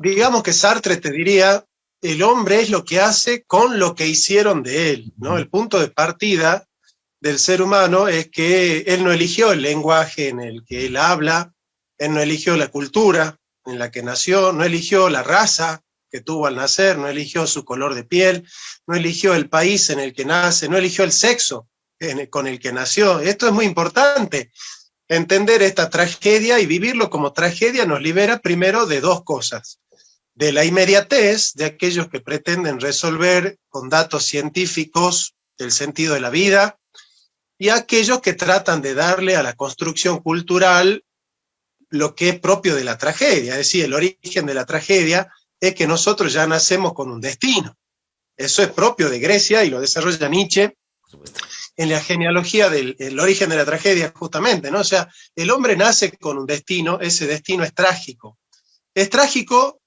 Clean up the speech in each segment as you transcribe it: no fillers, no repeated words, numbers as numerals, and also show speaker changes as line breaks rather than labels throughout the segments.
digamos que Sartre te diría, el hombre es lo que hace con lo que hicieron de él, ¿no? El punto de partida del ser humano es que él no eligió el lenguaje en el que él habla, él no eligió la cultura en la que nació, no eligió la raza que tuvo al nacer, no eligió su color de piel, no eligió el país en el que nace, no eligió el sexo con el que nació. Esto es muy importante. Entender esta tragedia y vivirlo como tragedia nos libera primero de dos cosas: de la inmediatez de aquellos que pretenden resolver con datos científicos el sentido de la vida, y aquellos que tratan de darle a la construcción cultural lo que es propio de la tragedia. Es decir, el origen de la tragedia es que nosotros ya nacemos con un destino. Eso es propio de Grecia y lo desarrolla Nietzsche en la genealogía del origen de la tragedia, justamente, ¿no? O sea, el hombre nace con un destino, ese destino es trágico. Es trágico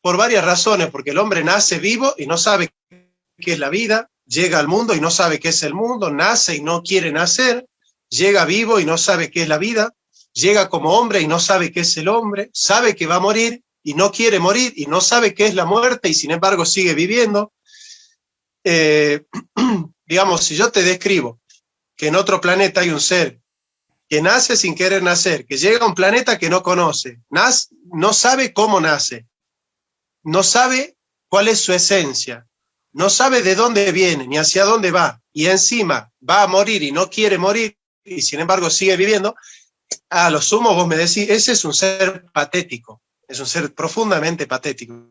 por varias razones, porque el hombre nace vivo y no sabe qué es la vida, llega al mundo y no sabe qué es el mundo, nace y no quiere nacer, llega vivo y no sabe qué es la vida, llega como hombre y no sabe qué es el hombre, sabe que va a morir y no quiere morir y no sabe qué es la muerte y sin embargo sigue viviendo. Digamos, si yo te describo que en otro planeta hay un ser que nace sin querer nacer, que llega a un planeta que no conoce, no sabe cómo nace, no sabe cuál es su esencia, no sabe de dónde viene ni hacia dónde va, y encima va a morir y no quiere morir, y sin embargo sigue viviendo, a lo sumo vos me decís, ese es un ser patético, es un ser profundamente patético.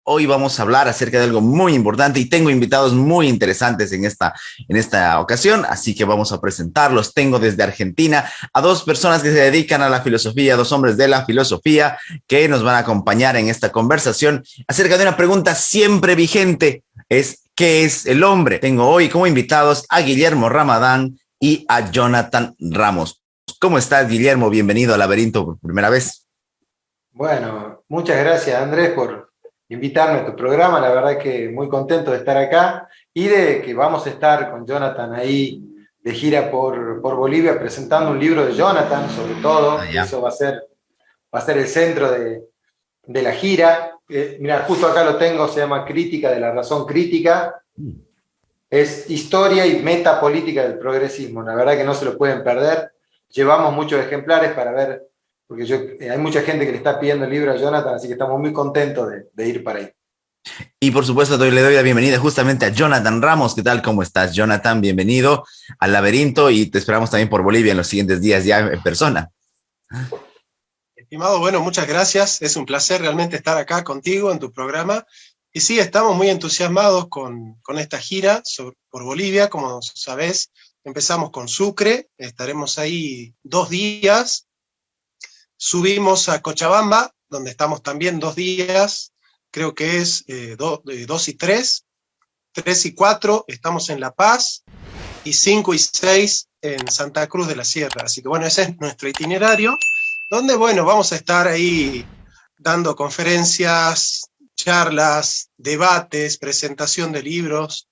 Hoy vamos a hablar acerca de algo muy importante y tengo invitados muy interesantes en esta ocasión, así que vamos a presentarlos. Tengo desde Argentina a dos personas que se dedican a la filosofía, dos hombres de la filosofía que nos van a acompañar en esta conversación acerca de una pregunta siempre vigente, ¿qué es el hombre? Tengo hoy como invitados a Guillermo Ramadán y a Jonathan Ramos. ¿Cómo estás, Guillermo? Bienvenido al Laberinto por primera vez.
Bueno, muchas gracias, Andrés, por invitarme a tu programa. La verdad que muy contento de estar acá y de que vamos a estar con Jonathan ahí de gira por Bolivia presentando un libro de Jonathan, sobre todo. Eso va a ser el centro de la gira. Mira, justo acá lo tengo, se llama Crítica de la razón crítica. Es historia y metapolítica del progresismo. La verdad que no se lo pueden perder. Llevamos muchos ejemplares para ver, porque hay mucha gente que le está pidiendo el libro a Jonathan, así que estamos muy contentos de ir para ahí.
Y por supuesto le doy la bienvenida justamente a Jonathan Ramos. ¿Qué tal? ¿Cómo estás, Jonathan? Bienvenido al Laberinto y te esperamos también por Bolivia en los siguientes días ya en persona.
Estimado, bueno, muchas gracias. Es un placer realmente estar acá contigo en tu programa. Y sí, estamos muy entusiasmados con esta gira por Bolivia. Como sabés, empezamos con Sucre, estaremos ahí 2 días. Subimos a Cochabamba, donde estamos también 2 días, creo que es 2 y 3, 3 y 4 estamos en La Paz, y 5 y 6 en Santa Cruz de la Sierra. Así que bueno, ese es nuestro itinerario, donde bueno, vamos a estar ahí dando conferencias, charlas, debates, presentación de libros.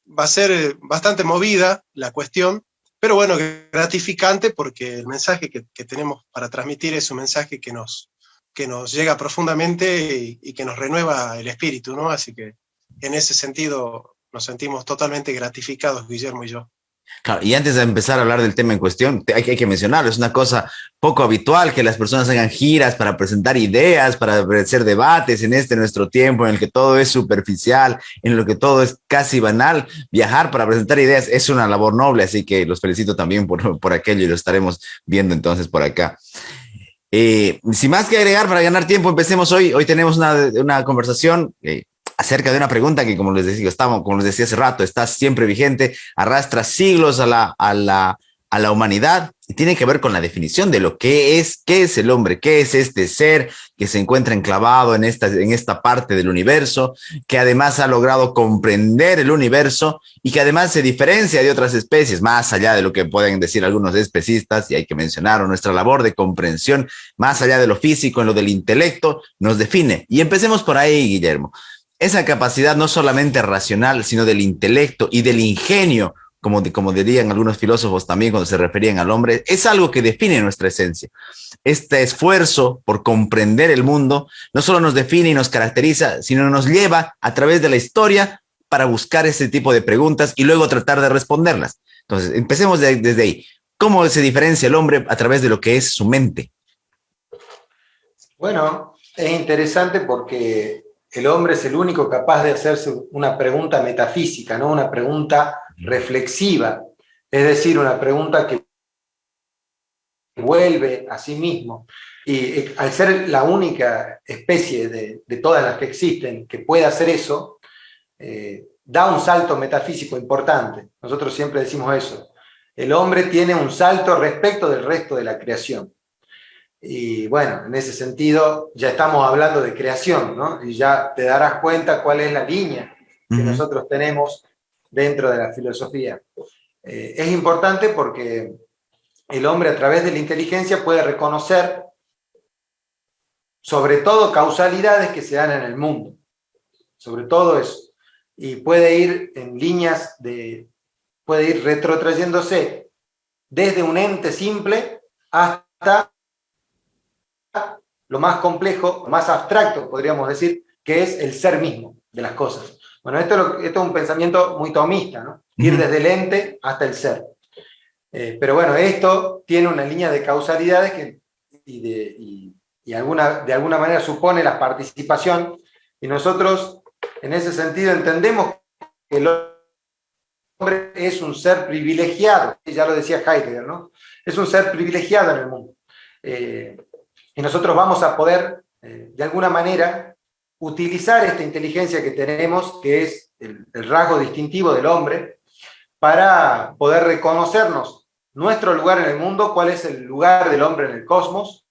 Va a ser bastante movida la cuestión, pero bueno, gratificante porque el mensaje que tenemos para transmitir es un mensaje que nos llega profundamente y que nos renueva el espíritu, ¿no? Así que en ese sentido nos sentimos totalmente gratificados, Guillermo y yo.
Claro, y antes de empezar a hablar del tema en cuestión, hay que mencionarlo, es una cosa poco habitual que las personas hagan giras para presentar ideas, para hacer debates en nuestro tiempo en el que todo es superficial, en lo que todo es casi banal. Viajar para presentar ideas es una labor noble, así que los felicito también por aquello y lo estaremos viendo entonces por acá. Sin más que agregar, para ganar tiempo, empecemos hoy. Hoy tenemos una conversación acerca de una pregunta que, como les decía hace rato, está siempre vigente, arrastra siglos a la humanidad Y tiene que ver con la definición de lo que es, qué es el hombre, qué es este ser que se encuentra enclavado en esta parte del universo, que además ha logrado comprender el universo y que además se diferencia de otras especies, más allá de lo que pueden decir algunos especistas, y hay que mencionar nuestra labor de comprensión, más allá de lo físico, en lo del intelecto, nos define. Y empecemos por ahí, Guillermo. Esa capacidad no solamente racional, sino del intelecto y del ingenio, como dirían algunos filósofos también cuando se referían al hombre, es algo que define nuestra esencia. Este esfuerzo por comprender el mundo no solo nos define y nos caracteriza, sino nos lleva a través de la historia para buscar ese tipo de preguntas y luego tratar de responderlas. Entonces, empecemos desde ahí. ¿Cómo se diferencia el hombre a través de lo que es su mente?
Bueno, es interesante porque el hombre es el único capaz de hacerse una pregunta metafísica, ¿no? Una pregunta reflexiva, es decir, una pregunta que vuelve a sí mismo. Y al ser la única especie de todas las que existen que puede hacer eso, da un salto metafísico importante. Nosotros siempre decimos eso. El hombre tiene un salto respecto del resto de la creación. Y bueno, en ese sentido ya estamos hablando de creación, ¿no? Y ya te darás cuenta cuál es la línea que nosotros tenemos dentro de la filosofía. Es importante porque el hombre a través de la inteligencia puede reconocer sobre todo causalidades que se dan en el mundo, sobre todo eso, y puede ir en líneas puede ir retrotrayéndose desde un ente simple hasta lo más complejo, lo más abstracto, podríamos decir, que es el ser mismo de las cosas. Bueno, esto es un pensamiento muy tomista, ¿no? Ir desde el ente hasta el ser. Pero bueno, esto tiene una línea de causalidades que de alguna manera supone la participación, y nosotros en ese sentido entendemos que el hombre es un ser privilegiado, ya lo decía Heidegger, ¿no? Es un ser privilegiado en el mundo. Y nosotros vamos a poder, de alguna manera, utilizar esta inteligencia que tenemos, que es el rasgo distintivo del hombre, para poder reconocernos nuestro lugar en el mundo, cuál es el lugar del hombre en el cosmos,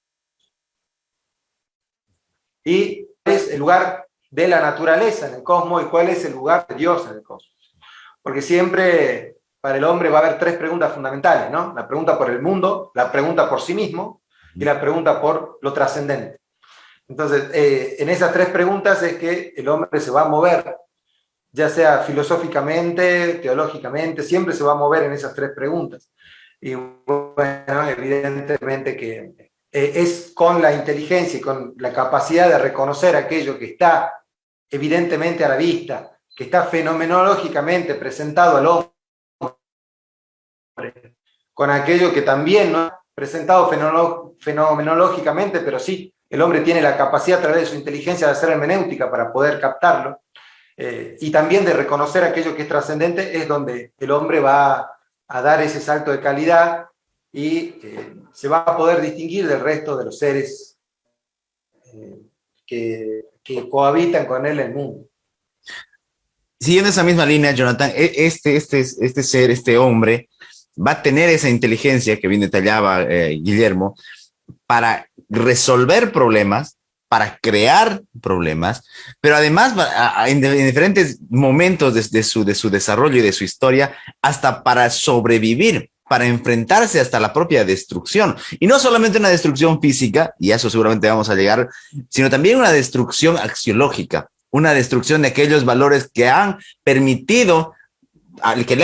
y cuál es el lugar de la naturaleza en el cosmos, y cuál es el lugar de Dios en el cosmos. Porque siempre para el hombre va a haber tres preguntas fundamentales, ¿no? La pregunta por el mundo, la pregunta por sí mismo y la pregunta por lo trascendente. Entonces, en esas tres preguntas es que el hombre se va a mover, ya sea filosóficamente, teológicamente, siempre se va a mover en esas tres preguntas. Y bueno, evidentemente que es con la inteligencia y con la capacidad de reconocer aquello que está evidentemente a la vista, que está fenomenológicamente presentado al hombre, con aquello que también no ha presentado fenomenológicamente, pero sí, el hombre tiene la capacidad a través de su inteligencia de hacer hermenéutica para poder captarlo, y también de reconocer aquello que es trascendente, es donde el hombre va a dar ese salto de calidad y se va a poder distinguir del resto de los seres que cohabitan con él en el mundo.
Siguiendo esa misma línea, Jonathan, este ser, este hombre, va a tener esa inteligencia que bien detallaba Guillermo, para resolver problemas, para crear problemas, pero además en diferentes momentos de su desarrollo y de su historia, hasta para sobrevivir, para enfrentarse hasta la propia destrucción. Y no solamente una destrucción física, y a eso seguramente vamos a llegar, sino también una destrucción axiológica, una destrucción de aquellos valores que le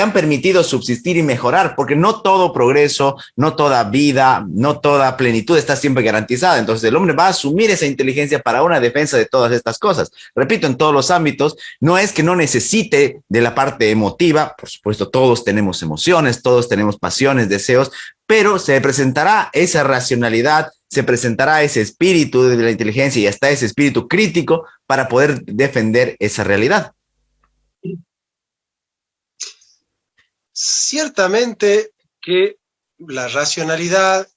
han permitido subsistir y mejorar, porque no todo progreso, no toda vida, no toda plenitud está siempre garantizada. Entonces el hombre va a asumir esa inteligencia para una defensa de todas estas cosas. Repito, en todos los ámbitos, no es que no necesite de la parte emotiva, por supuesto todos tenemos emociones, todos tenemos pasiones, deseos, pero se presentará esa racionalidad, se presentará ese espíritu de la inteligencia y hasta ese espíritu crítico para poder defender esa realidad.
Ciertamente que la racionalidad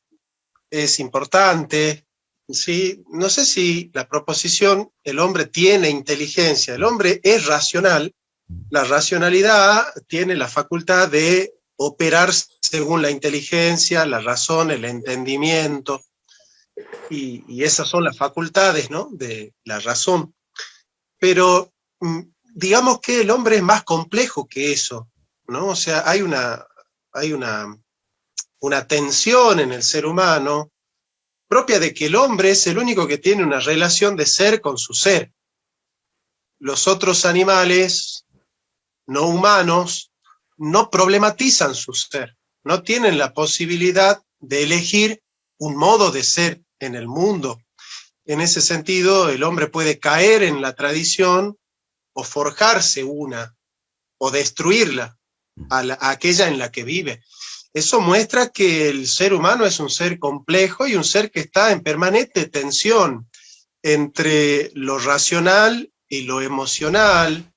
es importante, ¿sí? No sé si la proposición, el hombre tiene inteligencia, el hombre es racional, la racionalidad tiene la facultad de operar según la inteligencia, la razón, el entendimiento, y esas son las facultades, ¿no?, de la razón. Pero digamos que el hombre es más complejo que eso, ¿no? O sea, hay una tensión en el ser humano propia de que el hombre es el único que tiene una relación de ser con su ser. Los otros animales no humanos no problematizan su ser, no tienen la posibilidad de elegir un modo de ser en el mundo. En ese sentido, el hombre puede caer en la tradición o forjarse una, o destruirla, a aquella en la que vive. Eso muestra que el ser humano es un ser complejo y un ser que está en permanente tensión entre lo racional y lo emocional,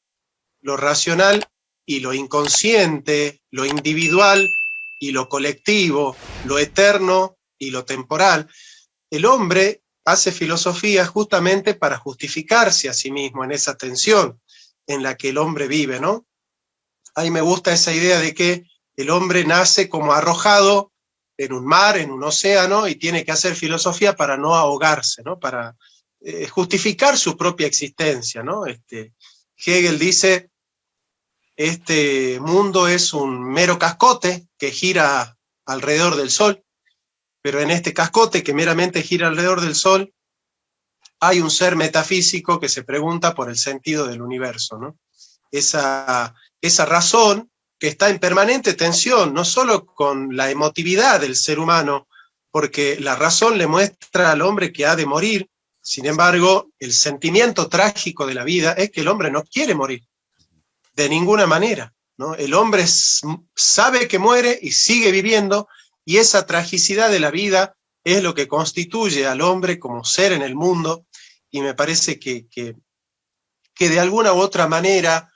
lo racional y lo inconsciente, lo individual y lo colectivo, lo eterno y lo temporal. El hombre hace filosofía justamente para justificarse a sí mismo en esa tensión en la que el hombre vive, ¿no? A mí me gusta esa idea de que el hombre nace como arrojado en un mar, en un océano, y tiene que hacer filosofía para no ahogarse, ¿no? Para justificar su propia existencia, ¿no? Hegel dice, este mundo es un mero cascote que gira alrededor del Sol, pero en este cascote que meramente gira alrededor del Sol, hay un ser metafísico que se pregunta por el sentido del universo, ¿no? Esa razón que está en permanente tensión, no solo con la emotividad del ser humano, porque la razón le muestra al hombre que ha de morir. Sin embargo, el sentimiento trágico de la vida es que el hombre no quiere morir, de ninguna manera, ¿no? El hombre sabe que muere y sigue viviendo, y esa tragicidad de la vida es lo que constituye al hombre como ser en el mundo, y me parece que de alguna u otra manera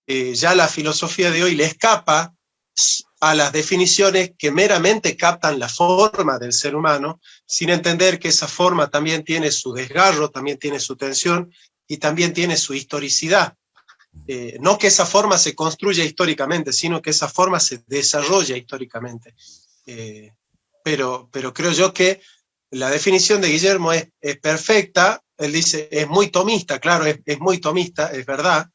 ya la filosofía de hoy le escapa a las definiciones que meramente captan la forma del ser humano, sin entender que esa forma también tiene su desgarro, también tiene su tensión y también tiene su historicidad. No que esa forma se construya históricamente, sino que esa forma se desarrolla históricamente. Pero creo yo que la definición de Guillermo es perfecta. Él dice, es muy tomista, claro, es muy tomista, es verdad,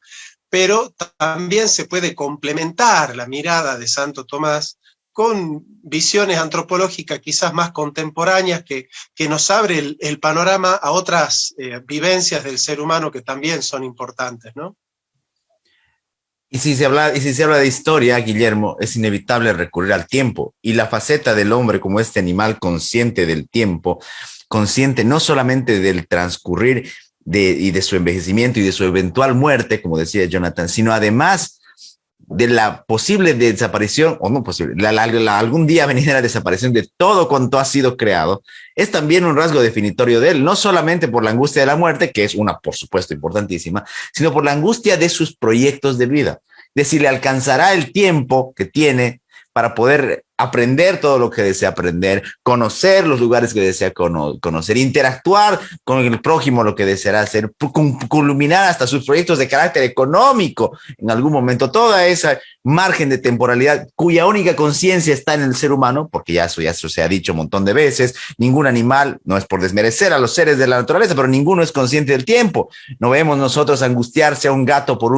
pero también se puede complementar la mirada de Santo Tomás con visiones antropológicas quizás más contemporáneas que nos abre el panorama a otras vivencias del ser humano que también son importantes, ¿no?
Y si se habla de historia, Guillermo, es inevitable recurrir al tiempo y la faceta del hombre como este animal consciente del tiempo, consciente no solamente del transcurrir y de su envejecimiento y de su eventual muerte, como decía Jonathan, sino además de la posible desaparición, o no posible, algún día venir la desaparición de todo cuanto ha sido creado, es también un rasgo definitorio de él, no solamente por la angustia de la muerte, que es una, por supuesto, importantísima, sino por la angustia de sus proyectos de vida, de si le alcanzará el tiempo que tiene para poder aprender todo lo que desea aprender, conocer los lugares que desea conocer, interactuar con el prójimo, lo que deseará hacer, culminar hasta sus proyectos de carácter económico en algún momento, toda esa margen de temporalidad cuya única conciencia está en el ser humano, porque ya eso se ha dicho un montón de veces, ningún animal, no es por desmerecer a los seres de la naturaleza, pero ninguno es consciente del tiempo. No vemos nosotros angustiarse a un gato por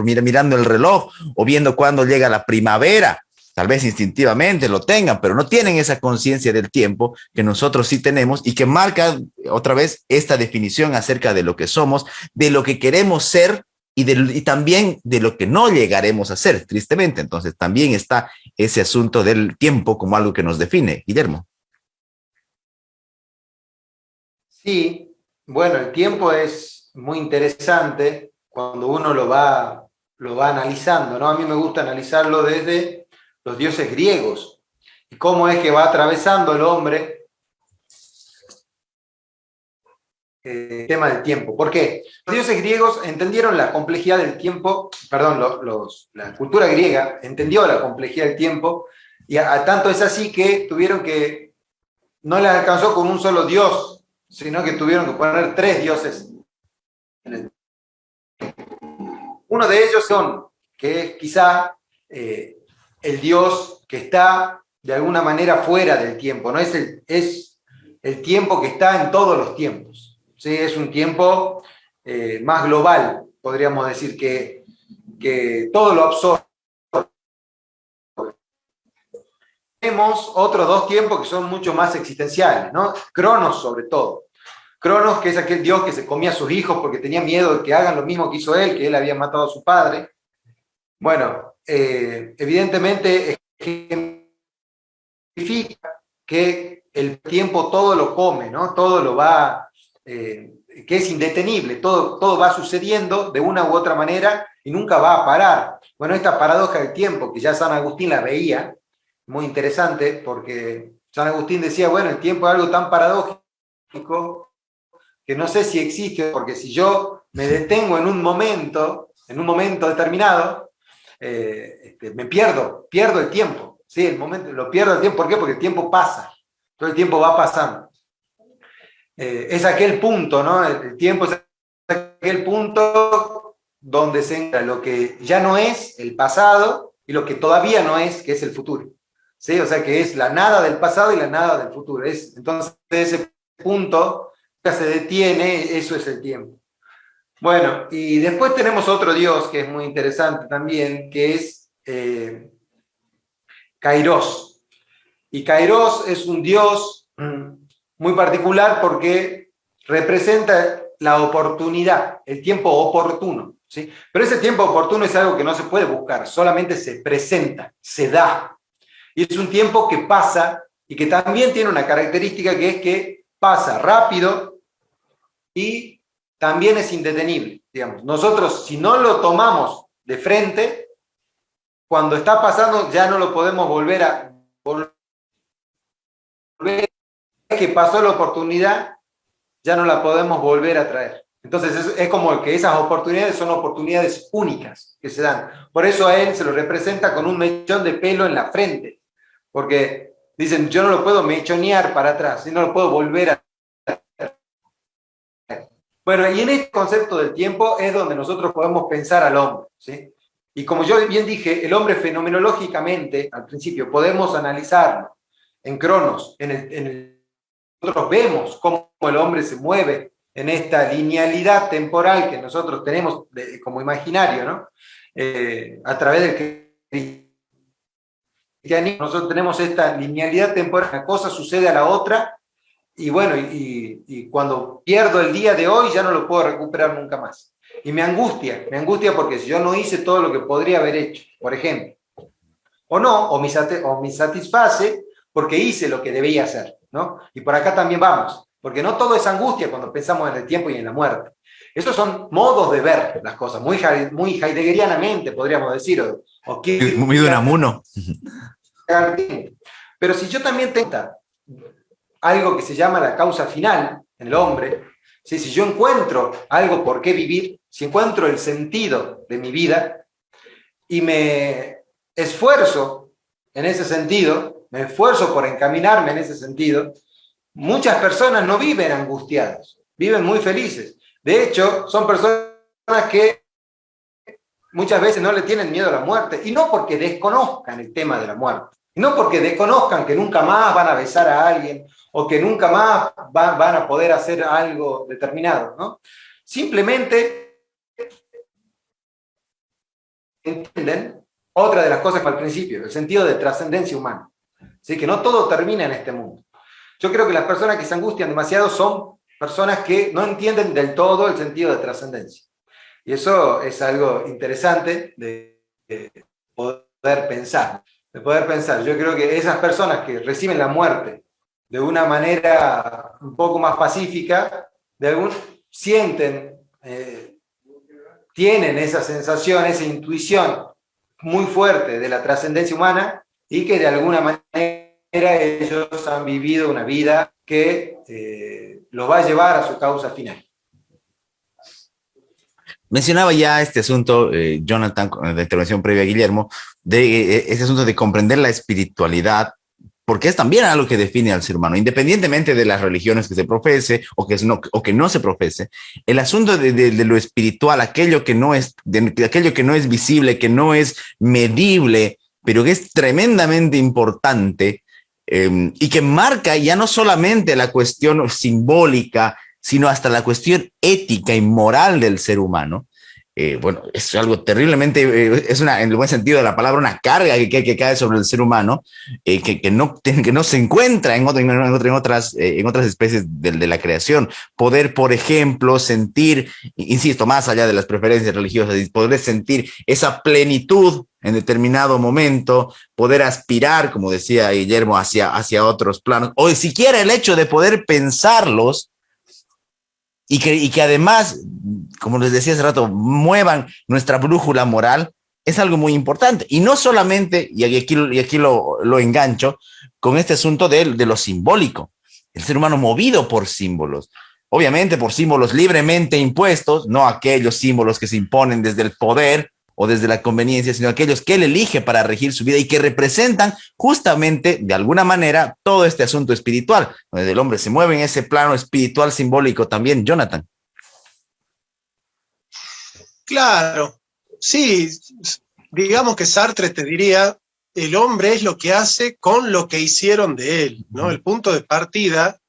mirando el reloj o viendo cuándo llega la primavera. Tal vez instintivamente lo tengan, pero no tienen esa conciencia del tiempo que nosotros sí tenemos y que marca otra vez esta definición acerca de lo que somos, de lo que queremos ser y también de lo que no llegaremos a ser, tristemente. Entonces también está ese asunto del tiempo como algo que nos define. Guillermo.
Sí, bueno, el tiempo es muy interesante cuando uno lo va analizando, ¿no? A mí me gusta analizarlo desde los dioses griegos, y cómo es que va atravesando el hombre el tema del tiempo. ¿Por qué? Los dioses griegos entendieron la complejidad del tiempo, perdón, la cultura griega entendió la complejidad del tiempo, y a tanto es así que no les alcanzó con un solo dios, sino que tuvieron que poner 3 dioses. Uno de ellos que es quizá el Dios que está de alguna manera fuera del tiempo, ¿no? Es el tiempo que está en todos los tiempos, ¿sí? Es un tiempo más global, podríamos decir, que todo lo absorbe. Tenemos otros dos tiempos que son mucho más existenciales, ¿no? Cronos, sobre todo. Cronos, que es aquel dios que se comía a sus hijos porque tenía miedo de que hagan lo mismo que hizo él, que él había matado a su padre. Bueno, evidentemente significa que el tiempo todo lo come, ¿no? Todo lo va, que es indetenible, todo va sucediendo de una u otra manera y nunca va a parar. Bueno, esta paradoja del tiempo, que ya San Agustín la veía, muy interesante, porque San Agustín decía, bueno, el tiempo es algo tan paradójico que no sé si existe, porque si yo me detengo en un momento determinado, me pierdo el tiempo, ¿sí? El momento, lo pierdo el tiempo, ¿por qué? Porque el tiempo pasa, todo el tiempo va pasando. Es aquel punto, ¿no? El tiempo es aquel punto donde se entra lo que ya no es el pasado y lo que todavía no es, que es el futuro. ¿Sí? O sea que es la nada del pasado y la nada del futuro. Entonces ese punto que se detiene, eso es el tiempo. Bueno, y después tenemos otro dios que es muy interesante también, que es Kairos. Y Kairos es un dios muy particular porque representa la oportunidad, el tiempo oportuno, ¿sí? Pero ese tiempo oportuno es algo que no se puede buscar, solamente se presenta, se da. Y es un tiempo que pasa y que también tiene una característica que es que pasa rápido y también es indetenible, digamos. Nosotros, si no lo tomamos de frente, cuando está pasando ya no lo podemos volver que pasó la oportunidad, ya no la podemos volver a traer. Entonces es como que esas oportunidades son oportunidades únicas que se dan. Por eso a él se lo representa con un mechón de pelo en la frente, porque dicen, yo no lo puedo mechonear para atrás, sino lo puedo volver a... Bueno, y en este concepto del tiempo es donde nosotros podemos pensar al hombre, ¿sí? Y como yo bien dije, el hombre fenomenológicamente, al principio, podemos analizarlo en Cronos, nosotros vemos cómo el hombre se mueve en esta linealidad temporal que nosotros tenemos como imaginario, ¿no? A través del cristianismo, nosotros tenemos esta linealidad temporal, una cosa sucede a la otra, y bueno, y cuando pierdo el día de hoy ya no lo puedo recuperar nunca más. Y me angustia porque si yo no hice todo lo que podría haber hecho, por ejemplo, o me satisface porque hice lo que debía hacer, ¿no? Y por acá también vamos, porque no todo es angustia cuando pensamos en el tiempo y en la muerte. Esos son modos de ver las cosas, muy heideggerianamente, podríamos decir,
muy de Unamuno.
Pero si yo también tengo algo que se llama la causa final en el hombre, ¿sí? Si yo encuentro algo por qué vivir, si encuentro el sentido de mi vida y me esfuerzo en ese sentido, me esfuerzo por encaminarme en ese sentido, muchas personas no viven angustiadas, viven muy felices. De hecho, son personas que muchas veces no le tienen miedo a la muerte, y no porque desconozcan el tema de la muerte, y no porque desconozcan que nunca más van a besar a alguien, o que nunca más van a poder hacer algo determinado, ¿no? Simplemente entienden otra de las cosas que al principio, el sentido de trascendencia humana. Así que no todo termina en este mundo. Yo creo que las personas que se angustian demasiado son personas que no entienden del todo el sentido de trascendencia. Y eso es algo interesante de poder pensar. Yo creo que esas personas que reciben la muerte de una manera un poco más pacífica, sienten, tienen esa sensación, esa intuición muy fuerte de la trascendencia humana y que de alguna manera ellos han vivido una vida que los va a llevar a su causa final.
Mencionaba ya este asunto, Jonathan, en la intervención previa a Guillermo, de ese asunto de comprender la espiritualidad, porque es también algo que define al ser humano, independientemente de las religiones que se profese o que no se profese. El asunto de lo espiritual, aquello que no es visible, que no es medible, pero que es tremendamente importante y que marca ya no solamente la cuestión simbólica, sino hasta la cuestión ética y moral del ser humano. Bueno, es algo terriblemente, es una, en el buen sentido de la palabra, una carga que cae sobre el ser humano, que no se encuentra en otras especies de la creación. Poder, por ejemplo, sentir, insisto, más allá de las preferencias religiosas, poder sentir esa plenitud en determinado momento, poder aspirar, como decía Guillermo, hacia otros planos, o siquiera el hecho de poder pensarlos, y que además, como les decía hace rato, muevan nuestra brújula moral, es algo muy importante. Y no solamente, y aquí lo engancho, con este asunto de lo simbólico. El ser humano movido por símbolos. Obviamente por símbolos libremente impuestos, no aquellos símbolos que se imponen desde el poder o desde la conveniencia, sino aquellos que él elige para regir su vida y que representan justamente, de alguna manera, todo este asunto espiritual, donde el hombre se mueve en ese plano espiritual simbólico también. Jonathan.
Claro, sí, digamos que Sartre te diría, el hombre es lo que hace con lo que hicieron de él, ¿no? El punto de partida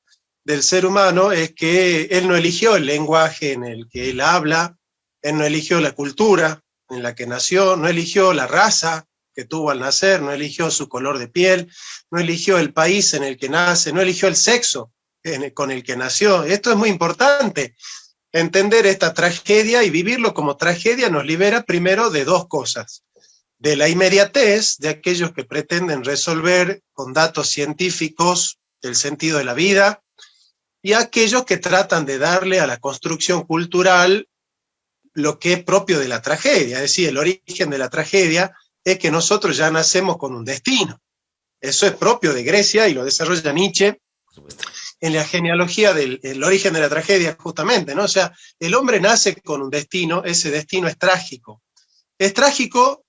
del ser humano es que él no eligió el lenguaje en el que él habla, él no eligió la cultura en la que nació, no eligió la raza que tuvo al nacer, no eligió su color de piel, no eligió el país en el que nace, no eligió el sexo con el que nació. Esto es muy importante. Entender esta tragedia y vivirlo como tragedia nos libera primero de dos cosas: de la inmediatez de aquellos que pretenden resolver con datos científicos el sentido de la vida, y aquellos que tratan de darle a la construcción cultural lo que es propio de la tragedia. Es decir, el origen de la tragedia es que nosotros ya nacemos con un destino. Eso es propio de Grecia y lo desarrolla Nietzsche en la genealogía del origen de la tragedia, justamente, ¿no? O sea, el hombre nace con un destino, ese destino es trágico. Es trágico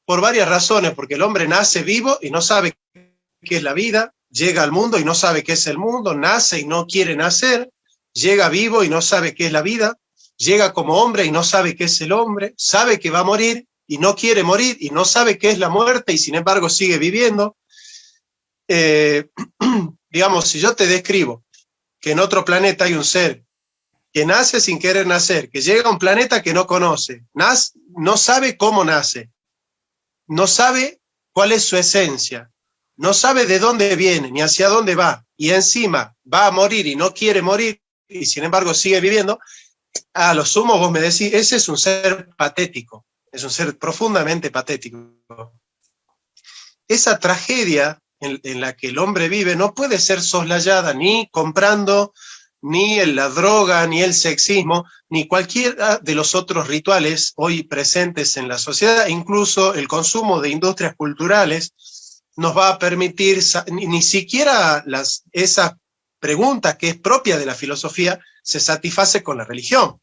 por varias razones, porque el hombre nace vivo y no sabe qué es la vida, llega al mundo y no sabe qué es el mundo, nace y no quiere nacer, llega vivo y no sabe qué es la vida, llega como hombre y no sabe qué es el hombre, sabe que va a morir y no quiere morir y no sabe qué es la muerte y sin embargo sigue viviendo. Digamos, si yo te describo que en otro planeta hay un ser que nace sin querer nacer, que llega a un planeta que no conoce, no sabe cómo nace, no sabe cuál es su esencia, no sabe de dónde viene ni hacia dónde va, y encima va a morir y no quiere morir y sin embargo sigue viviendo, a lo sumo vos me decís, ese es un ser patético, es un ser profundamente patético. Esa tragedia en la que el hombre vive no puede ser soslayada ni comprando, ni la droga, ni el sexismo, ni cualquiera de los otros rituales hoy presentes en la sociedad. Incluso el consumo de industrias culturales nos va a permitir, ni siquiera esas preguntas que es propia de la filosofía se satisface con la religión.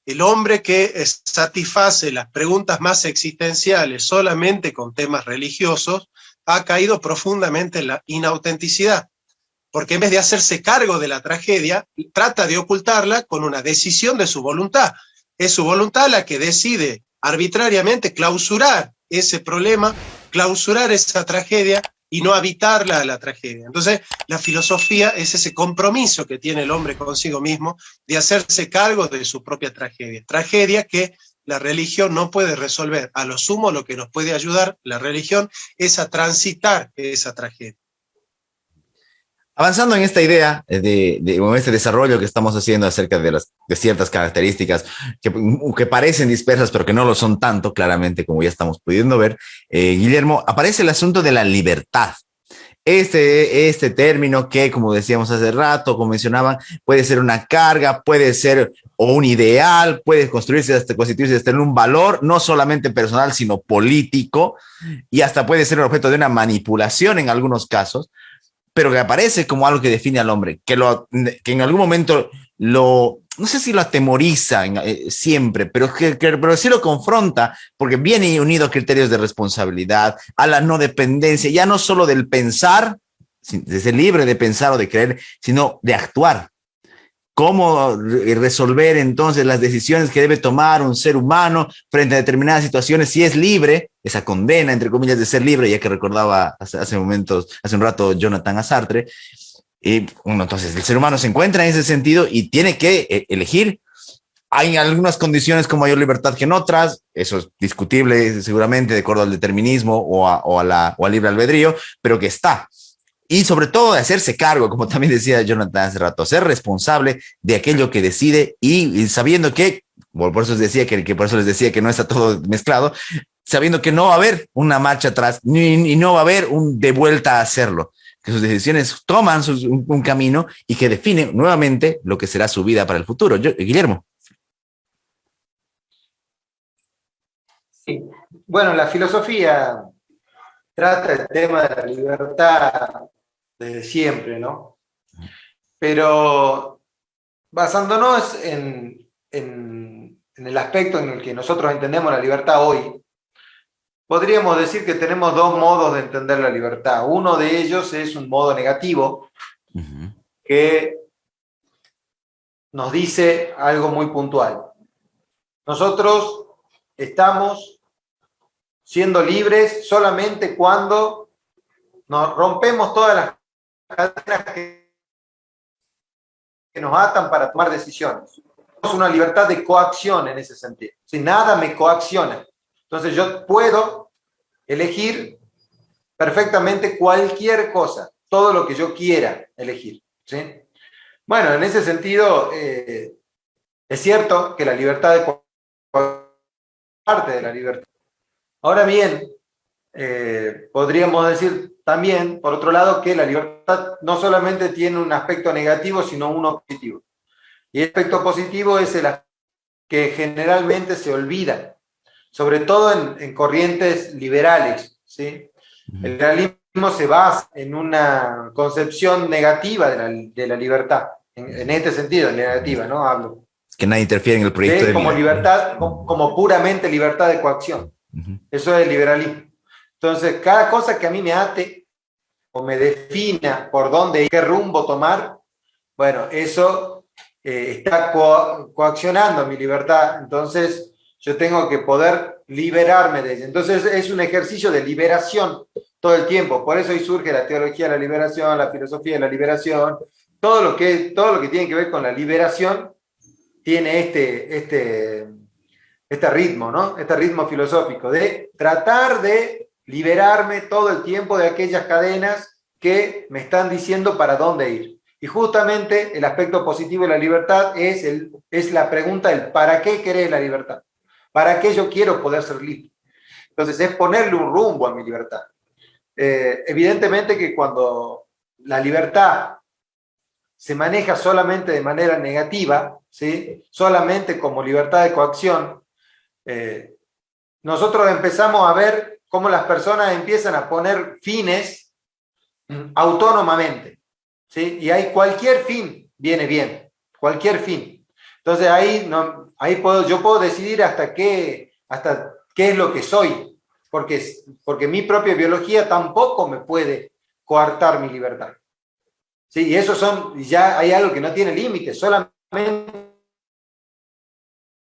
El hombre que satisface las preguntas más existenciales solamente con temas religiosos ha caído profundamente en la inautenticidad, porque en vez de hacerse cargo de la tragedia, trata de ocultarla con una decisión de su voluntad. Es su voluntad la que decide arbitrariamente clausurar ese problema, clausurar esa tragedia y no habitarla a la tragedia. Entonces, la filosofía es ese compromiso que tiene el hombre consigo mismo de hacerse cargo de su propia tragedia. Tragedia que la religión no puede resolver. A lo sumo, lo que nos puede ayudar la religión es a transitar esa tragedia.
Avanzando en esta idea de este desarrollo que estamos haciendo acerca de ciertas características que parecen dispersas, pero que no lo son tanto, claramente, como ya estamos pudiendo ver, Guillermo, aparece el asunto de la libertad. Este término que, como decíamos hace rato, como mencionaban, puede ser una carga, puede ser o un ideal, puede constituirse hasta en un valor, no solamente personal, sino político, y hasta puede ser objeto de una manipulación en algunos casos, pero que aparece como algo que define al hombre, que en algún momento no sé si lo atemoriza siempre, pero sí lo confronta, porque viene unido a criterios de responsabilidad, a la no dependencia, ya no solo del pensar, de ser libre de pensar o de creer, sino de actuar. cómo resolver entonces las decisiones que debe tomar un ser humano frente a determinadas situaciones, si es libre, esa condena, entre comillas, de ser libre, ya que recordaba hace un rato Jonathan a Sartre. Y bueno, entonces el ser humano se encuentra en ese sentido y tiene que elegir. Hay algunas condiciones con mayor libertad que en otras, eso es discutible seguramente de acuerdo al determinismo o al libre albedrío, pero que está. Y sobre todo de hacerse cargo, como también decía Jonathan hace rato, ser responsable de aquello que decide y sabiendo que, por eso les decía que no está todo mezclado, sabiendo que no va a haber una marcha atrás y no va a haber un de vuelta a hacerlo, que sus decisiones toman un camino y que definen nuevamente lo que será su vida para el futuro. Guillermo.
Sí. Bueno, la filosofía trata el tema de la libertad desde siempre, ¿no? Pero basándonos en el aspecto en el que nosotros entendemos la libertad hoy, podríamos decir que tenemos dos modos de entender la libertad. Uno de ellos es un modo negativo, que nos dice algo muy puntual. Nosotros estamos siendo libres solamente cuando nos rompemos todas las cadenas que nos atan para tomar decisiones. Es una libertad de coacción en ese sentido. Si nada me coacciona. Entonces yo puedo elegir perfectamente cualquier cosa, todo lo que yo quiera elegir, ¿sí? Bueno, en ese sentido, es cierto que la libertad de parte de la libertad. Ahora bien, podríamos decir también, por otro lado, que la libertad no solamente tiene un aspecto negativo, sino uno positivo. Y el aspecto positivo es el que generalmente se olvida, sobre todo en corrientes liberales, ¿sí? El liberalismo se basa en una concepción negativa de la libertad, en este sentido, negativa, ¿no? Hablo.
Que nadie interfiere en el proyecto de
como
vida.
Libertad, como puramente libertad de coacción. Eso es el liberalismo. Entonces, cada cosa que a mí me ate o me defina por dónde y qué rumbo tomar, bueno, eso está coaccionando mi libertad. Entonces, yo tengo que poder liberarme de ella. Entonces, es un ejercicio de liberación todo el tiempo. Por eso ahí surge la teología de la liberación, la filosofía de la liberación, todo lo que tiene que ver con la liberación tiene este ritmo, ¿no? Este ritmo filosófico de tratar de liberarme todo el tiempo de aquellas cadenas que me están diciendo para dónde ir. Y justamente el aspecto positivo de la libertad es la pregunta del ¿para qué querés la libertad? ¿Para qué yo quiero poder ser libre? Entonces es ponerle un rumbo a mi libertad. Evidentemente que cuando la libertad se maneja solamente de manera negativa, ¿sí? Solamente como libertad de coacción, nosotros empezamos a ver cómo las personas empiezan a poner fines autónomamente, ¿sí? Y ahí cualquier fin viene bien, cualquier fin. Entonces yo puedo decidir hasta qué es lo que soy, porque mi propia biología tampoco me puede coartar mi libertad. Sí, y ya hay algo que no tiene límites, solamente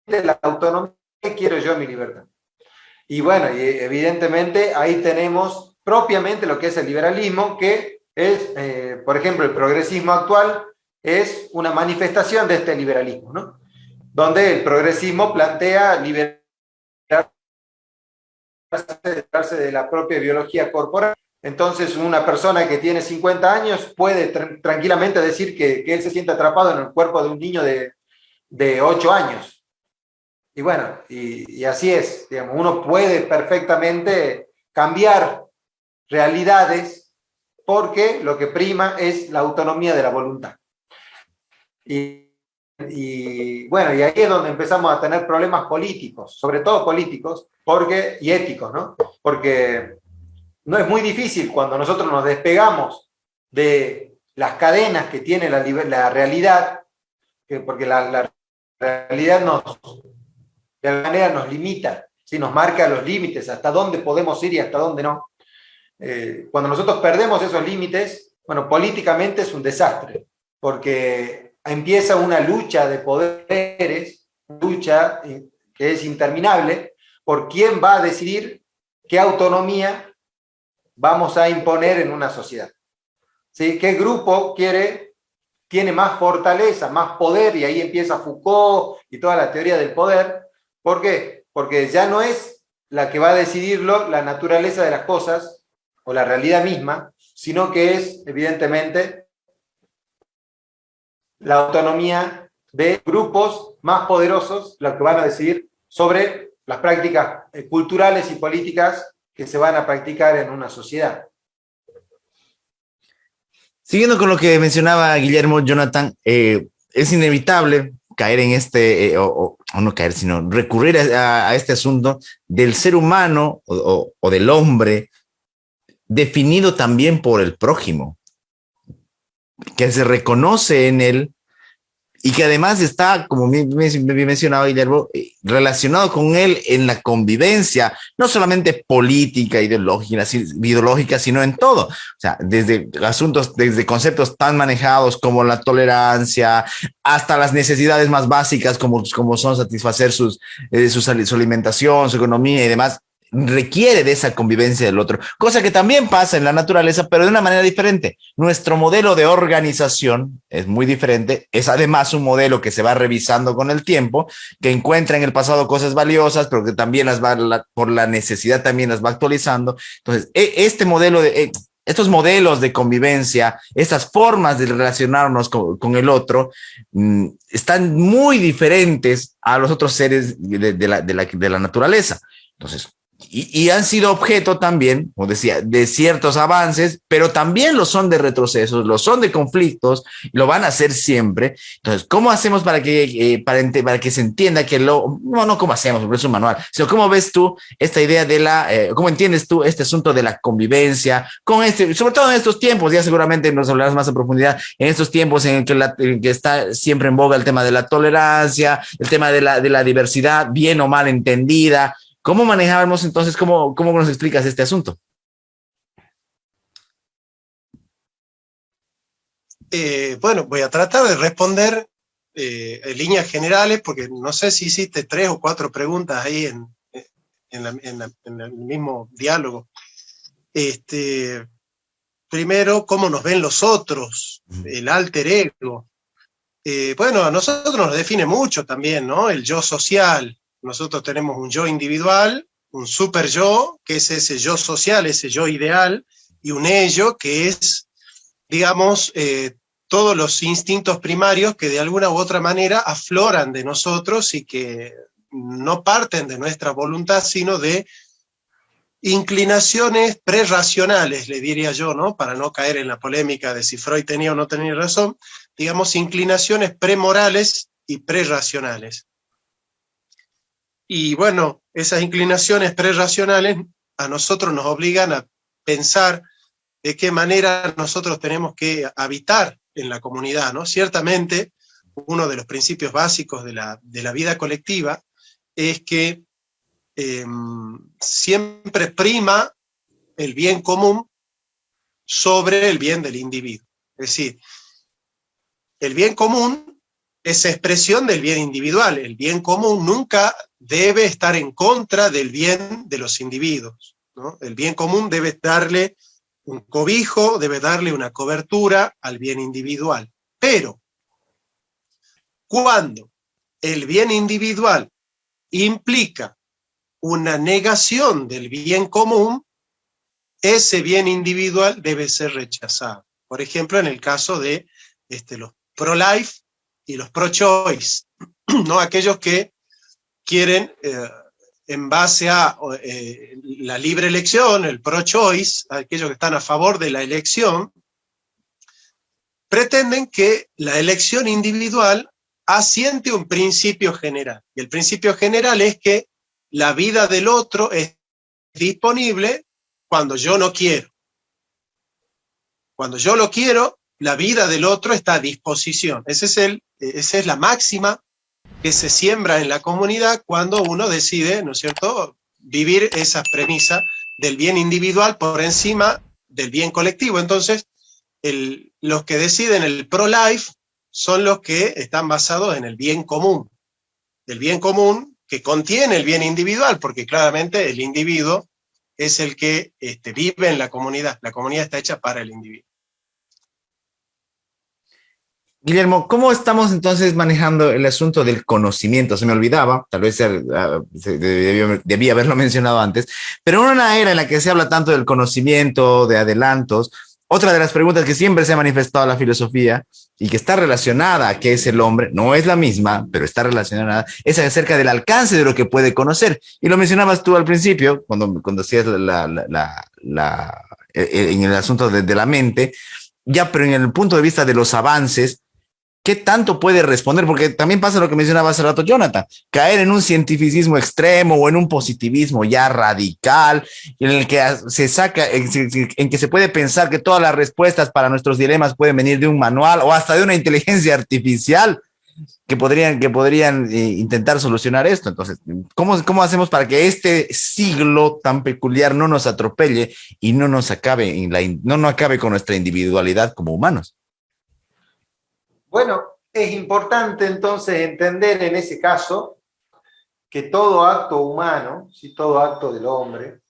la autonomía que quiero yo, mi libertad. Y bueno, y evidentemente ahí tenemos propiamente lo que es el liberalismo, que es, por ejemplo, el progresismo actual es una manifestación de este liberalismo, ¿no? Donde el progresismo plantea liberarse de la propia biología corporal. Entonces, una persona que tiene 50 años puede tranquilamente decir que él se siente atrapado en el cuerpo de un niño de 8 años. Y bueno, y así es, digamos, uno puede perfectamente cambiar realidades porque lo que prima es la autonomía de la voluntad. Y bueno, y ahí es donde empezamos a tener problemas políticos, sobre todo políticos, y éticos, ¿no? Porque no es muy difícil cuando nosotros nos despegamos de las cadenas que tiene la realidad, porque la realidad de alguna manera nos limita, ¿sí? Nos marca los límites, hasta dónde podemos ir y hasta dónde no. Cuando nosotros perdemos esos límites, bueno, políticamente es un desastre, porque empieza una lucha de poderes, lucha que es interminable, por quién va a decidir qué autonomía vamos a imponer en una sociedad. ¿Sí? ¿Qué grupo tiene más fortaleza, más poder? Y ahí empieza Foucault y toda la teoría del poder. ¿Por qué? Porque ya no es la que va a decidirlo la naturaleza de las cosas o la realidad misma, sino que es, evidentemente, la autonomía de grupos más poderosos los que van a decidir sobre las prácticas culturales y políticas que se van a practicar en una sociedad.
Siguiendo con lo que mencionaba Guillermo, Jonathan, es inevitable caer en o no caer, sino recurrir a este asunto del ser humano o del hombre definido también por el prójimo, que se reconoce en él y que además está, como me mencionaba Guillermo, relacionado con él en la convivencia, no solamente política, ideológica, sino en todo. O sea, desde asuntos, desde conceptos tan manejados como la tolerancia, hasta las necesidades más básicas como son satisfacer su alimentación, su economía y demás, requiere de esa convivencia del otro, cosa que también pasa en la naturaleza, pero de una manera diferente. Nuestro modelo de organización es muy diferente, es además un modelo que se va revisando con el tiempo, que encuentra en el pasado cosas valiosas, pero que también por la necesidad también las va actualizando. Entonces, estos modelos de convivencia, estas formas de relacionarnos con el otro, están muy diferentes a los otros seres de la naturaleza. Entonces, y han sido objeto también, como decía, de ciertos avances, pero también lo son de retrocesos, lo son de conflictos, lo van a hacer siempre. Entonces, ¿cómo hacemos para que se entienda que no cómo hacemos, porque es un manual, sino cómo ves tú esta idea cómo entiendes tú este asunto de la convivencia, sobre todo en estos tiempos, ya seguramente nos hablarás más en profundidad, en estos tiempos en que está siempre en boga el tema de la tolerancia, el tema de la diversidad, bien o mal entendida. ¿Cómo manejamos entonces, cómo nos explicas este asunto?
Bueno, voy a tratar de responder en líneas generales, porque no sé si hiciste 3 o 4 preguntas ahí en el mismo diálogo. Primero, ¿cómo nos ven los otros? El alter ego. Bueno, a nosotros nos define mucho también, ¿no? El yo social. Nosotros tenemos un yo individual, un super yo, que es ese yo social, ese yo ideal, y un ello, que es, digamos, todos los instintos primarios que de alguna u otra manera afloran de nosotros y que no parten de nuestra voluntad, sino de inclinaciones prerracionales, le diría yo, ¿no? Para no caer en la polémica de si Freud tenía o no tenía razón, digamos, inclinaciones premorales y prerracionales. Y bueno, esas inclinaciones prerracionales a nosotros nos obligan a pensar de qué manera nosotros tenemos que habitar en la comunidad, ¿no? Ciertamente, uno de los principios básicos de la vida colectiva es que siempre prima el bien común sobre el bien del individuo. Es decir, el bien común es expresión del bien individual. El bien común nunca debe estar en contra del bien de los individuos, ¿no? El bien común debe darle un cobijo, debe darle una cobertura al bien individual. Pero cuando el bien individual implica una negación del bien común, ese bien individual debe ser rechazado. Por ejemplo, en el caso de los pro-life y los pro-choice, ¿no? Aquellos que quieren, en base a la libre elección, el pro-choice, aquellos que están a favor de la elección, pretenden que la elección individual asiente un principio general. Y el principio general es que la vida del otro es disponible cuando yo no quiero. Cuando yo lo quiero, la vida del otro está a disposición. Esa es la máxima que se siembra en la comunidad cuando uno decide, ¿no es cierto?, vivir esa premisa del bien individual por encima del bien colectivo. Entonces, los que deciden el pro-life son los que están basados en el bien común. El bien común que contiene el bien individual, porque claramente el individuo es el que vive en la comunidad está hecha para el individuo.
Guillermo, ¿cómo estamos entonces manejando el asunto del conocimiento? Se me olvidaba, tal vez debía haberlo mencionado antes, pero en una era en la que se habla tanto del conocimiento, de adelantos, otra de las preguntas que siempre se ha manifestado en la filosofía y que está relacionada a qué es el hombre, no es la misma, pero está relacionada, es acerca del alcance de lo que puede conocer. Y lo mencionabas tú al principio, cuando hacías en el asunto de la mente, ya, pero en el punto de vista de los avances, ¿qué tanto puede responder? Porque también pasa lo que mencionaba hace rato Jonathan, caer en un cientificismo extremo o en un positivismo ya radical, en el que se saca, en que se puede pensar que todas las respuestas para nuestros dilemas pueden venir de un manual o hasta de una inteligencia artificial que podrían intentar solucionar esto. Entonces, ¿cómo hacemos para que este siglo tan peculiar no nos atropelle y no nos acabe, no acabe con nuestra individualidad como humanos?
Bueno, es importante entonces entender en ese caso que todo acto humano, si todo acto del hombre,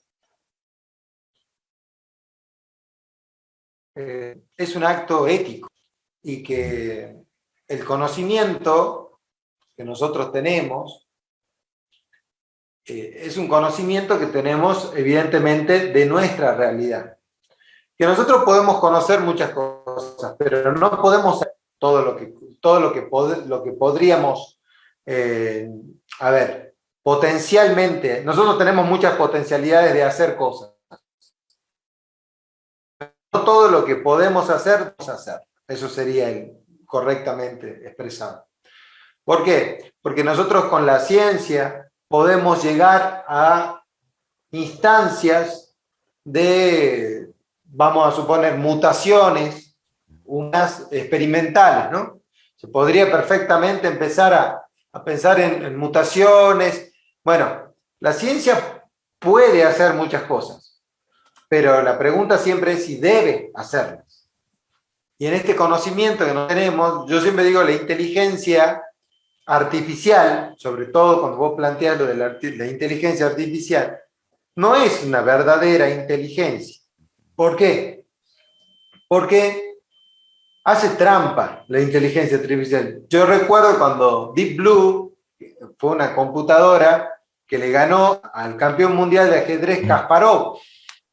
es un acto ético y que el conocimiento que nosotros tenemos es un conocimiento que tenemos evidentemente de nuestra realidad. Que nosotros podemos conocer muchas cosas, pero no podemos saber todo lo que podríamos, potencialmente, nosotros tenemos muchas potencialidades de hacer cosas. No todo lo que podemos hacer, eso sería correctamente expresado. ¿Por qué? Porque nosotros con la ciencia podemos llegar a instancias de, vamos a suponer, mutaciones, unas experimentales, ¿no? Se podría perfectamente empezar a pensar en mutaciones. Bueno, la ciencia puede hacer muchas cosas, pero la pregunta siempre es si debe hacerlas. Y en este conocimiento que no tenemos, yo siempre digo la inteligencia artificial, sobre todo cuando vos planteas lo de la inteligencia artificial, no es una verdadera inteligencia. ¿Por qué? Porque hace trampa la inteligencia artificial. Yo recuerdo cuando Deep Blue fue una computadora que le ganó al campeón mundial de ajedrez Kasparov,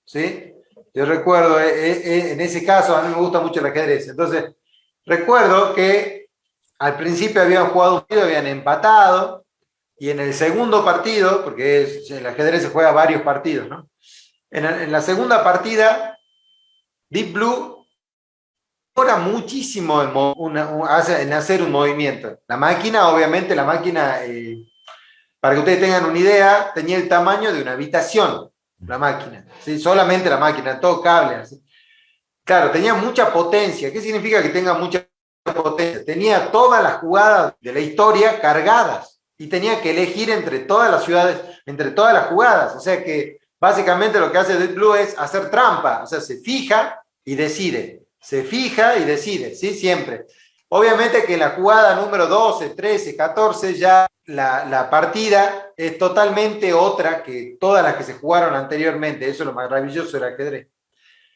¿sí? Yo recuerdo, en ese caso, a mí me gusta mucho el ajedrez, entonces recuerdo que al principio habían jugado un partido, habían empatado, y en el segundo partido, porque el ajedrez se juega varios partidos, ¿no? En la segunda partida, Deep Blue demora muchísimo en hacer un movimiento. La máquina, obviamente, para que ustedes tengan una idea, tenía el tamaño de una habitación, la máquina, ¿sí? Solamente la máquina, todo cable, así. Claro, tenía mucha potencia. ¿Qué significa que tenga mucha potencia? Tenía todas las jugadas de la historia cargadas y tenía que elegir entre todas las ciudades, entre todas las jugadas. O sea que básicamente lo que hace Deep Blue es hacer trampa, o sea, se fija y decide. Se fija y decide, ¿sí? Siempre. Obviamente que en la jugada número 12, 13, 14 ya la partida es totalmente otra que todas las que se jugaron anteriormente. Eso es lo maravilloso del ajedrez.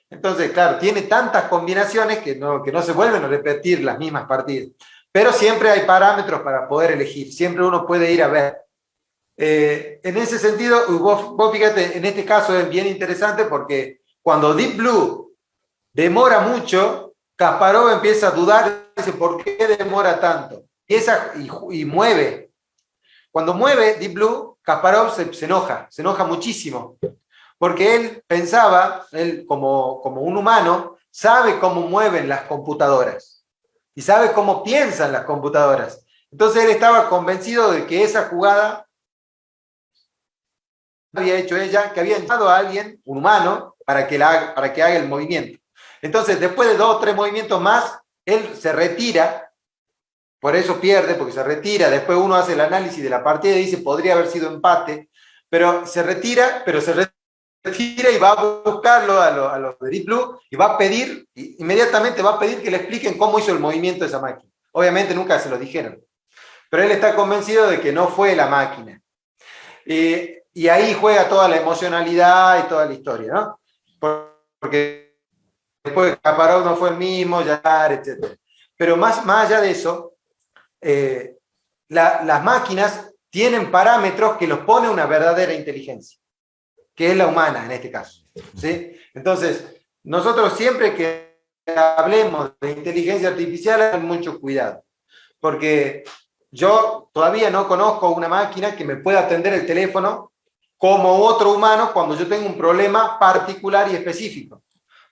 Entonces, claro, tiene tantas combinaciones que no se vuelven a repetir las mismas partidas. Pero siempre hay parámetros para poder elegir. Siempre uno puede ir a ver. En ese sentido, vos fíjate, en este caso es bien interesante porque cuando Deep Blue demora mucho, Kasparov empieza a dudar, dice, ¿por qué demora tanto? Y mueve. Cuando mueve Deep Blue, Kasparov se enoja muchísimo, porque él pensaba, él como un humano, sabe cómo mueven las computadoras y sabe cómo piensan las computadoras. Entonces él estaba convencido de que esa jugada había hecho ella, que había entrado a alguien, un humano, para que haga el movimiento. Entonces, después de 2 o 3 movimientos más, él se retira, por eso pierde, porque se retira, después uno hace el análisis de la partida y dice, podría haber sido empate, pero se retira y va a buscarlo a los de Deep Blue y va a pedir, inmediatamente va a pedir que le expliquen cómo hizo el movimiento de esa máquina. Obviamente nunca se lo dijeron, pero él está convencido de que no fue la máquina. Y ahí juega toda la emocionalidad y toda la historia, ¿no? Porque después Kasparov no fue el mismo, etc. Pero más allá de eso, las máquinas tienen parámetros que los pone una verdadera inteligencia, que es la humana en este caso, ¿sí? Entonces, nosotros siempre que hablemos de inteligencia artificial, hay mucho cuidado, porque yo todavía no conozco una máquina que me pueda atender el teléfono como otro humano cuando yo tengo un problema particular y específico.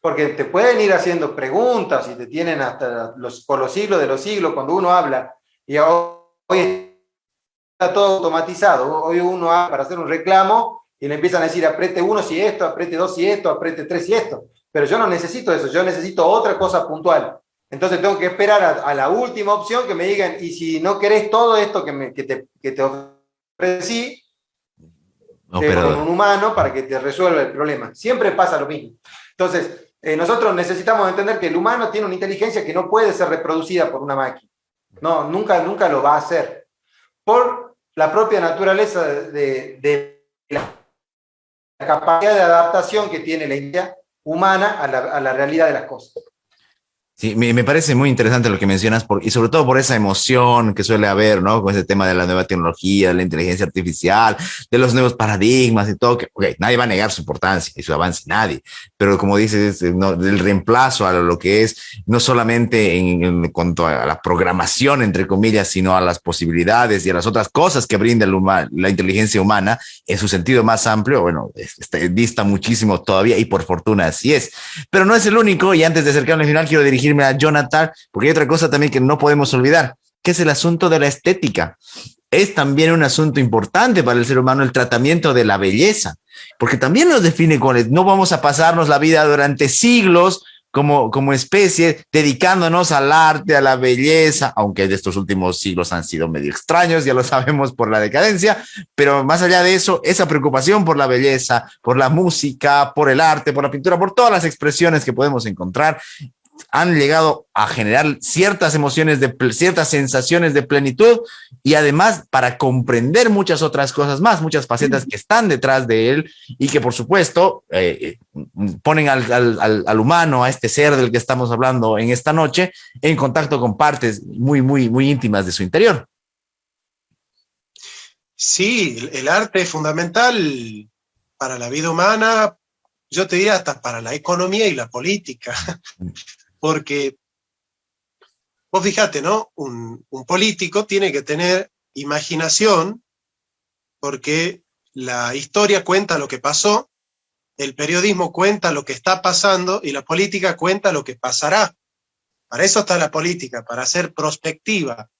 Porque te pueden ir haciendo preguntas y te tienen hasta por los siglos de los siglos cuando uno habla. Y hoy está todo automatizado. Hoy uno habla para hacer un reclamo y le empiezan a decir apriete 1 si esto, apriete 2 si esto, apriete 3 si esto. Pero yo no necesito eso, yo necesito otra cosa puntual. Entonces tengo que esperar a la última opción que me digan, y si no querés todo esto que te ofrecí, con un humano para que te resuelva el problema. Siempre pasa lo mismo. Entonces, nosotros necesitamos entender que el humano tiene una inteligencia que no puede ser reproducida por una máquina. No, nunca lo va a hacer. Por la propia naturaleza de la capacidad de adaptación que tiene la idea humana a la realidad de las cosas.
Sí, me parece muy interesante lo que mencionas y sobre todo por esa emoción que suele haber, ¿no? Con ese tema de la nueva tecnología, de la inteligencia artificial, de los nuevos paradigmas y todo, que okay, nadie va a negar su importancia y su avance, nadie. Pero como dices, ¿no? Del reemplazo a lo que es, no solamente en cuanto a la programación, entre comillas, sino a las posibilidades y a las otras cosas que brinda la inteligencia humana en su sentido más amplio, bueno, dista muchísimo todavía y por fortuna así es. Pero no es el único, y antes de acercarme al final quiero dirigirme a Jonathan, porque hay otra cosa también que no podemos olvidar, que es el asunto de la estética. Es también un asunto importante para el ser humano el tratamiento de la belleza, porque también nos define cuáles. No vamos a pasarnos la vida durante siglos como especie dedicándonos al arte, a la belleza, aunque de estos últimos siglos han sido medio extraños, ya lo sabemos por la decadencia, pero más allá de eso, esa preocupación por la belleza, por la música, por el arte, por la pintura, por todas las expresiones que podemos encontrar, han llegado a generar ciertas emociones, ciertas sensaciones de plenitud y además para comprender muchas otras cosas más, muchas facetas que están detrás de él y que por supuesto ponen al humano, a este ser del que estamos hablando en esta noche, en contacto con partes muy, muy, muy íntimas de su interior.
Sí, el arte es fundamental para la vida humana, yo te diría hasta para la economía y la política. Porque, vos fíjate, ¿no? Un político tiene que tener imaginación porque la historia cuenta lo que pasó, el periodismo cuenta lo que está pasando y la política cuenta lo que pasará. Para eso está la política, para hacer prospectiva,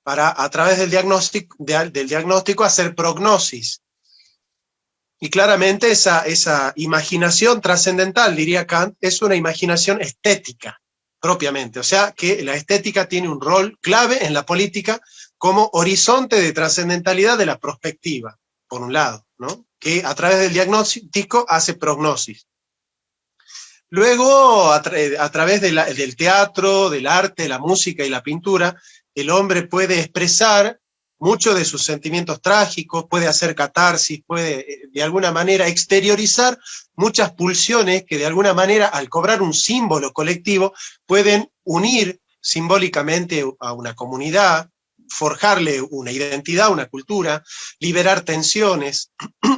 para a través del diagnóstico hacer prognosis. Y claramente esa imaginación trascendental, diría Kant, es una imaginación estética, propiamente. O sea que la estética tiene un rol clave en la política como horizonte de trascendentalidad de la prospectiva, por un lado, ¿no? Que a través del diagnóstico hace prognosis. Luego, a través del teatro, del arte, la música y la pintura, el hombre puede expresar muchos de sus sentimientos trágicos, puede hacer catarsis, puede de alguna manera exteriorizar muchas pulsiones que de alguna manera al cobrar un símbolo colectivo pueden unir simbólicamente a una comunidad, forjarle una identidad, una cultura, liberar tensiones.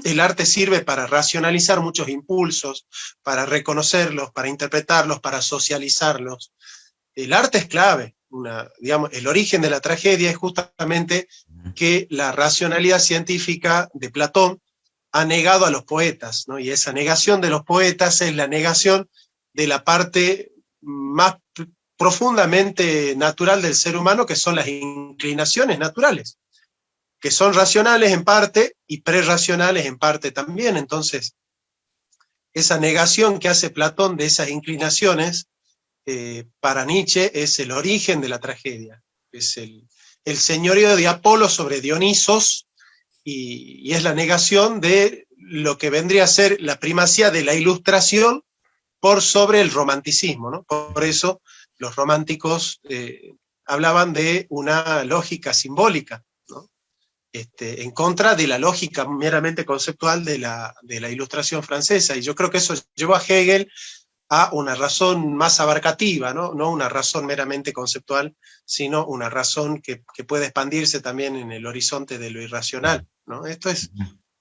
El arte sirve para racionalizar muchos impulsos, para reconocerlos, para interpretarlos, para socializarlos. El arte es clave. Digamos, el origen de la tragedia es justamente que la racionalidad científica de Platón ha negado a los poetas, ¿no? Y esa negación de los poetas es la negación de la parte más profundamente natural del ser humano, que son las inclinaciones naturales, que son racionales en parte y prerracionales en parte también. Entonces, esa negación que hace Platón de esas inclinaciones, para Nietzsche es el origen de la tragedia, es el señorío de Apolo sobre Dionisos y es la negación de lo que vendría a ser la primacía de la ilustración por sobre el romanticismo, ¿no? Por eso los románticos hablaban de una lógica simbólica, ¿no? En contra de la lógica meramente conceptual de la Ilustración francesa, y yo creo que eso llevó a Hegel a una razón más abarcativa, ¿no? No una razón meramente conceptual, sino una razón que puede expandirse también en el horizonte de lo irracional, ¿no? Esto es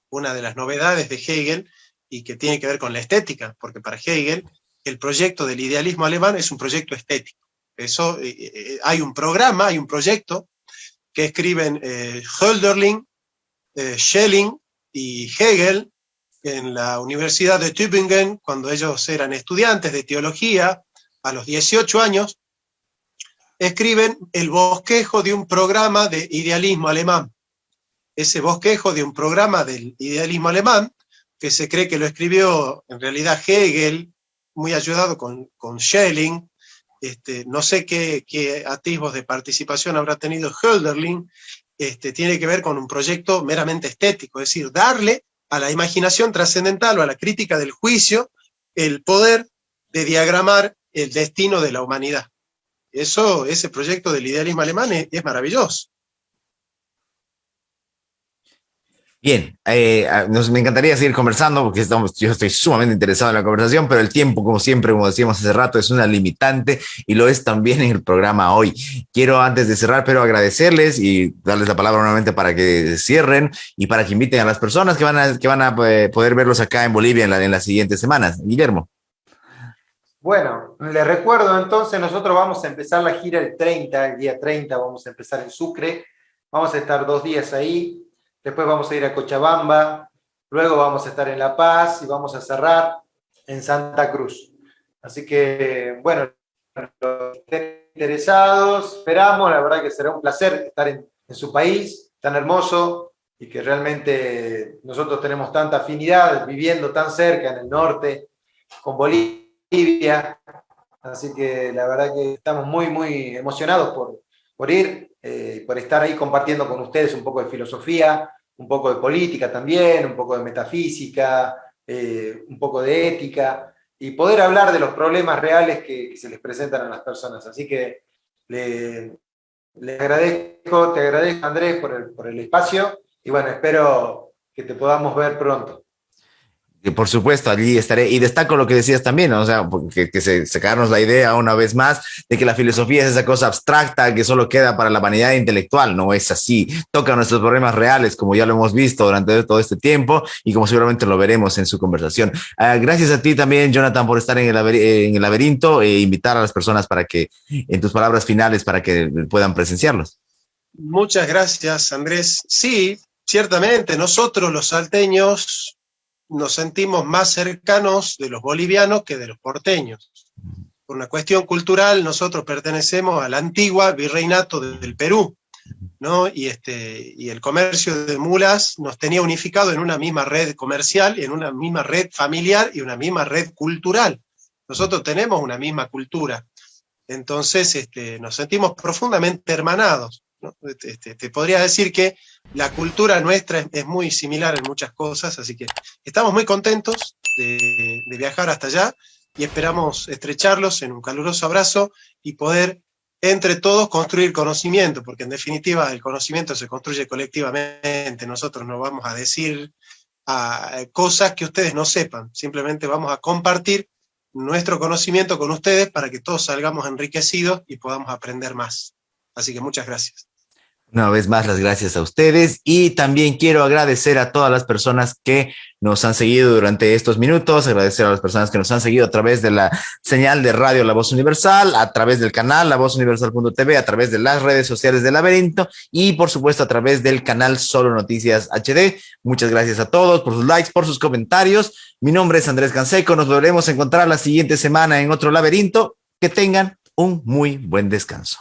una de las novedades de Hegel y que tiene que ver con la estética, porque para Hegel el proyecto del idealismo alemán es un proyecto estético. Eso, hay un programa, hay un proyecto que escriben Hölderlin, Schelling y Hegel en la Universidad de Tübingen, cuando ellos eran estudiantes de teología, a los 18 años, escriben el bosquejo de un programa de idealismo alemán. Ese bosquejo de un programa del idealismo alemán, que se cree que lo escribió en realidad Hegel, muy ayudado con Schelling, no sé qué atisbos de participación habrá tenido Hölderlin, tiene que ver con un proyecto meramente estético, es decir, darle a la imaginación trascendental o a la crítica del juicio el poder de diagramar el destino de la humanidad. Ese proyecto del idealismo alemán es maravilloso.
Bien, me encantaría seguir conversando porque yo estoy sumamente interesado en la conversación, pero el tiempo, como siempre, como decíamos hace rato, es una limitante y lo es también en el programa hoy. Quiero, antes de cerrar, pero agradecerles y darles la palabra nuevamente para que cierren y para que inviten a las personas que van a poder verlos acá en Bolivia en las siguientes semanas. Guillermo.
Bueno, les recuerdo entonces, nosotros vamos a empezar la gira el día 30 vamos a empezar en Sucre, vamos a estar 2 días ahí. Después vamos a ir a Cochabamba, luego vamos a estar en La Paz y vamos a cerrar en Santa Cruz. Así que, bueno, los que estén interesados, esperamos, la verdad que será un placer estar en su país tan hermoso y que realmente nosotros tenemos tanta afinidad viviendo tan cerca en el norte con Bolivia. Así que la verdad que estamos muy, muy emocionados por ir. Por estar ahí compartiendo con ustedes un poco de filosofía, un poco de política también, un poco de metafísica, un poco de ética, y poder hablar de los problemas reales que se les presentan a las personas. Así que te agradezco Andrés por el espacio, y bueno, espero que te podamos ver pronto.
Por supuesto, allí estaré. Y destaco lo que decías también, ¿no? O sea, sacarnos la idea una vez más de que la filosofía es esa cosa abstracta que solo queda para la vanidad intelectual. No es así. Toca nuestros problemas reales, como ya lo hemos visto durante todo este tiempo y como seguramente lo veremos en su conversación. Gracias a ti también, Jonathan, por estar en el laberinto e invitar a las personas para que, en tus palabras finales, para que puedan presenciarlos.
Muchas gracias, Andrés. Sí, ciertamente, nosotros los salteños nos sentimos más cercanos de los bolivianos que de los porteños. Por una cuestión cultural, nosotros pertenecemos a la antigua virreinato del Perú, ¿no? Y el comercio de mulas nos tenía unificado en una misma red comercial, en una misma red familiar y una misma red cultural. Nosotros tenemos una misma cultura. Entonces, nos sentimos profundamente hermanados, ¿no? Te podría decir que la cultura nuestra es muy similar en muchas cosas, así que estamos muy contentos de viajar hasta allá y esperamos estrecharlos en un caluroso abrazo y poder entre todos construir conocimiento, porque en definitiva el conocimiento se construye colectivamente. Nosotros no vamos a decir cosas que ustedes no sepan, simplemente vamos a compartir nuestro conocimiento con ustedes para que todos salgamos enriquecidos y podamos aprender más. Así que muchas gracias.
Una vez más, las gracias a ustedes y también quiero agradecer a todas las personas que nos han seguido durante estos minutos, agradecer a las personas que nos han seguido a través de la señal de radio La Voz Universal, a través del canal lavozuniversal.tv, a través de las redes sociales del Laberinto y por supuesto a través del canal Solo Noticias HD. Muchas gracias a todos por sus likes, por sus comentarios. Mi nombre es Andrés Canseco, nos volveremos a encontrar la siguiente semana en otro Laberinto. Que tengan un muy buen descanso.